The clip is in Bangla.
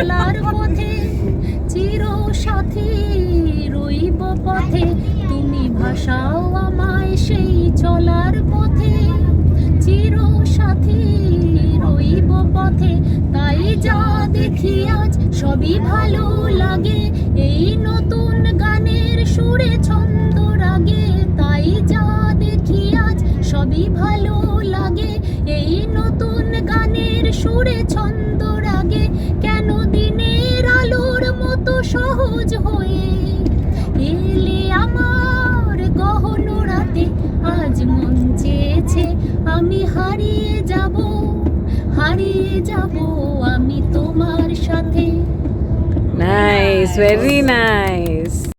চলার পথে চির সাথী রইব পথে, তুমি ভাসাও আমায় সেই চলার পথে, চির সাথী রইব পথে। তাই যা দেখি আজ সবই ভালো লাগে, এই নতুন গানের সুরে ছন্দ রাগে। তাই যা দেখি আজ সবই ভালো লাগে, এই নতুন গানের সুরে ছন্দ রাগে। কেন দিনের আলোর মতো সহজ হয়ে এলে আমার গহন রাতে, আজ মন চেয়েছে আমি হারিয়ে যাব, হারিয়ে যাব আমি তোমার সাথে। Nice, very nice.